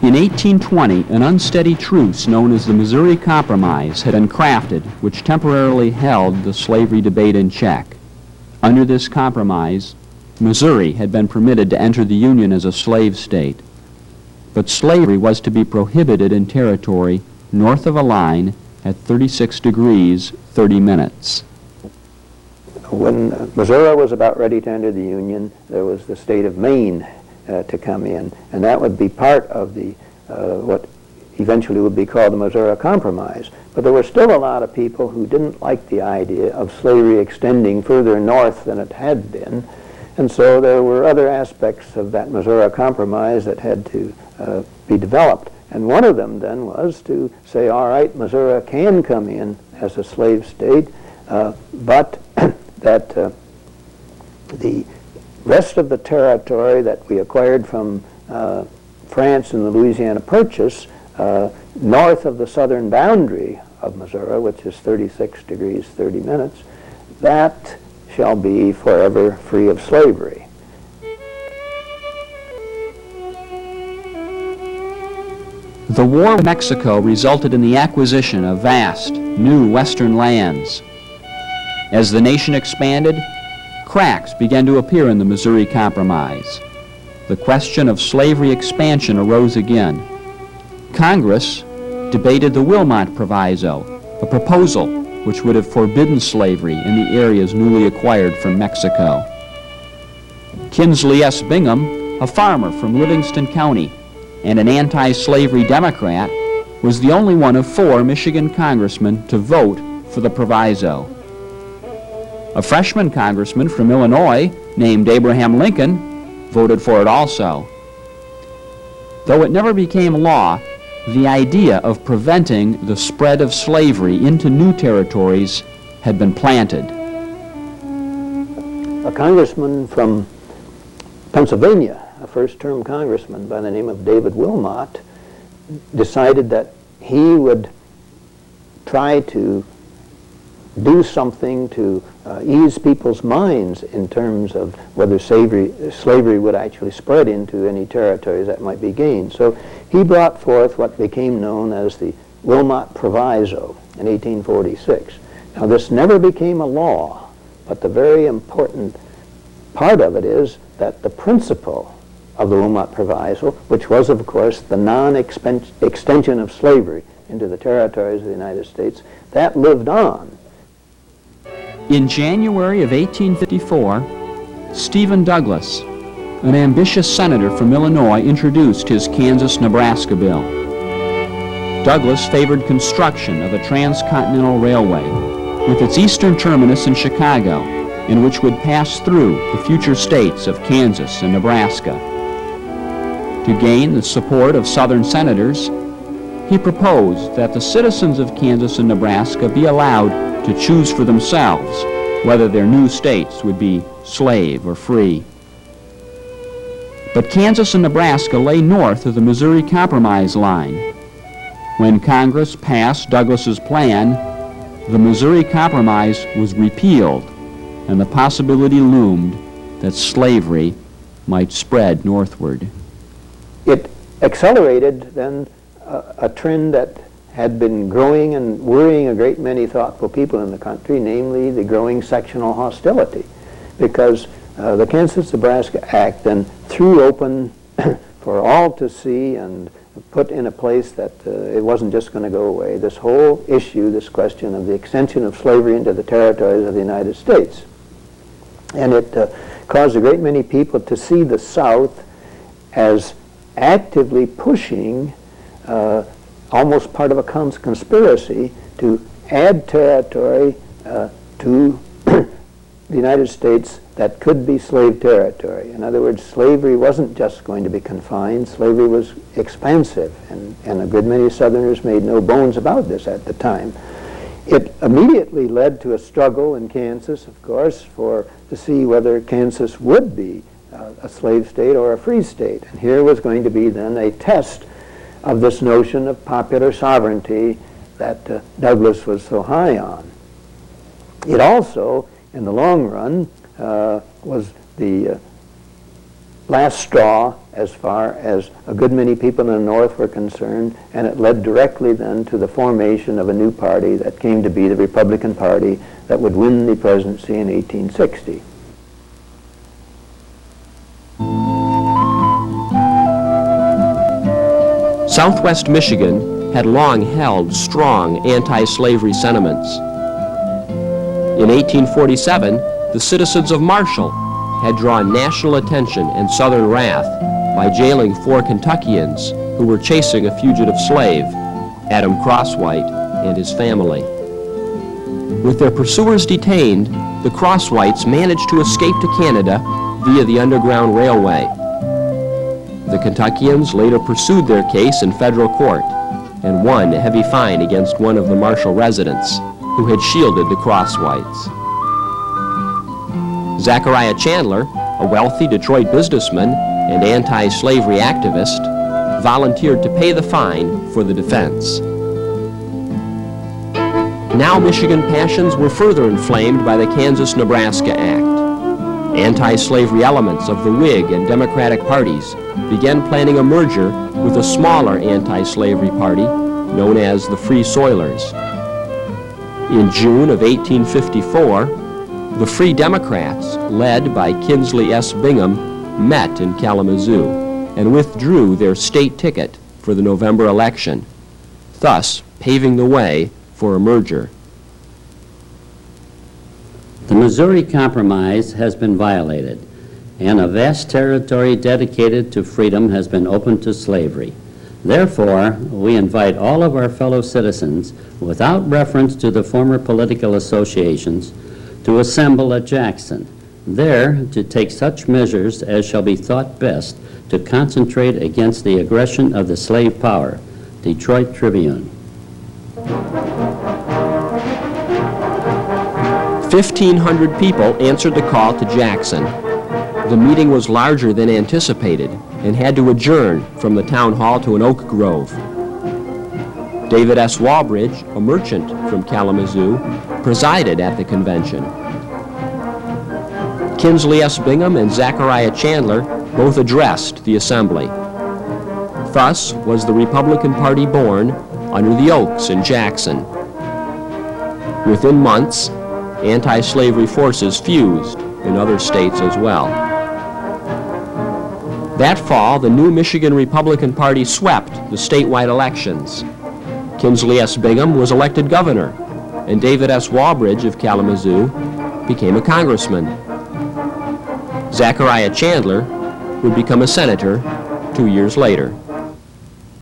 In 1820, an unsteady truce known as the Missouri Compromise had been crafted, which temporarily held the slavery debate in check. Under this compromise, Missouri had been permitted to enter the Union as a slave state, but slavery was to be prohibited in territory north of a line at 36 degrees 30 minutes. When Missouri was about ready to enter the Union, there was the state of Maine to come in, and that would be part of the what eventually would be called the Missouri Compromise. But there were still a lot of people who didn't like the idea of slavery extending further north than it had been, and so there were other aspects of that Missouri Compromise that had to be developed. And one of them then was to say, all right, Missouri can come in as a slave state, but that the rest of the territory that we acquired from France in the Louisiana Purchase, north of the southern boundary of Missouri, which is 36 degrees 30 minutes, that shall be forever free of slavery. The war with Mexico resulted in the acquisition of vast, new western lands. As the nation expanded, cracks began to appear in the Missouri Compromise. The question of slavery expansion arose again. Congress debated the Wilmot Proviso, a proposal which would have forbidden slavery in the areas newly acquired from Mexico. Kinsley S. Bingham, a farmer from Livingston County and an anti-slavery Democrat, was the only one of 4 Michigan congressmen to vote for the proviso. A freshman congressman from Illinois, named Abraham Lincoln, voted for it also. Though it never became law, the idea of preventing the spread of slavery into new territories had been planted. A congressman from Pennsylvania, a first-term congressman by the name of David Wilmot, decided that he would try to do something to ease people's minds in terms of whether slavery would actually spread into any territories that might be gained. So he brought forth what became known as the Wilmot Proviso in 1846. Now this never became a law, but the very important part of it is that the principle of the Wilmot Proviso, which was of course the non-extension of slavery into the territories of the United States, that lived on. In January of 1854, Stephen Douglas, an ambitious senator from Illinois, introduced his Kansas-Nebraska bill. Douglas favored construction of a transcontinental railway with its eastern terminus in Chicago, and which would pass through the future states of Kansas and Nebraska. To gain the support of Southern senators, he proposed that the citizens of Kansas and Nebraska be allowed to choose for themselves whether their new states would be slave or free. But Kansas and Nebraska lay north of the Missouri Compromise line. When Congress passed Douglas's plan, the Missouri Compromise was repealed, and the possibility loomed that slavery might spread northward. It accelerated then a trend that had been growing and worrying a great many thoughtful people in the country, namely the growing sectional hostility, because the Kansas-Nebraska Act then threw open for all to see and put in a place that it wasn't just going to go away, this whole issue, this question of the extension of slavery into the territories of the United States. And it caused a great many people to see the South as actively pushing almost part of a conspiracy to add territory to the United States that could be slave territory. In other words, slavery wasn't just going to be confined, slavery was expansive, and a good many Southerners made no bones about this at the time. It immediately led to a struggle in Kansas, of course, to see whether Kansas would be a slave state or a free state. And here was going to be then a test of this notion of popular sovereignty that Douglas was so high on. It also, in the long run, was the last straw as far as a good many people in the North were concerned, and it led directly then to the formation of a new party that came to be the Republican Party that would win the presidency in 1860. Southwest Michigan had long held strong anti-slavery sentiments. In 1847, the citizens of Marshall had drawn national attention and Southern wrath by jailing 4 Kentuckians who were chasing a fugitive slave, Adam Crosswhite, and his family. With their pursuers detained, the Crosswhites managed to escape to Canada via the Underground Railway. The Kentuckians later pursued their case in federal court and won a heavy fine against one of the Marshall residents who had shielded the Crosswhites. Zachariah Chandler, a wealthy Detroit businessman and anti-slavery activist, volunteered to pay the fine for the defense. Now Michigan passions were further inflamed by the Kansas-Nebraska Act. Anti-slavery elements of the Whig and Democratic parties began planning a merger with a smaller anti-slavery party known as the Free Soilers. In June of 1854, the Free Democrats, led by Kinsley S. Bingham, met in Kalamazoo and withdrew their state ticket for the November election, thus paving the way for a merger. The Missouri Compromise has been violated, and a vast territory dedicated to freedom has been opened to slavery. Therefore, we invite all of our fellow citizens, without reference to the former political associations, to assemble at Jackson, there to take such measures as shall be thought best to concentrate against the aggression of the slave power. Detroit Tribune. 1,500 people answered the call to Jackson. The meeting was larger than anticipated and had to adjourn from the town hall to an oak grove. David S. Walbridge, a merchant from Kalamazoo, presided at the convention. Kinsley S. Bingham and Zachariah Chandler both addressed the assembly. Thus was the Republican Party born under the oaks in Jackson. Within months, anti-slavery forces fused in other states as well. That fall, the new Michigan Republican Party swept the statewide elections. Kinsley S. Bingham was elected governor, and David S. Walbridge of Kalamazoo became a congressman. Zachariah Chandler would become a senator 2 years later.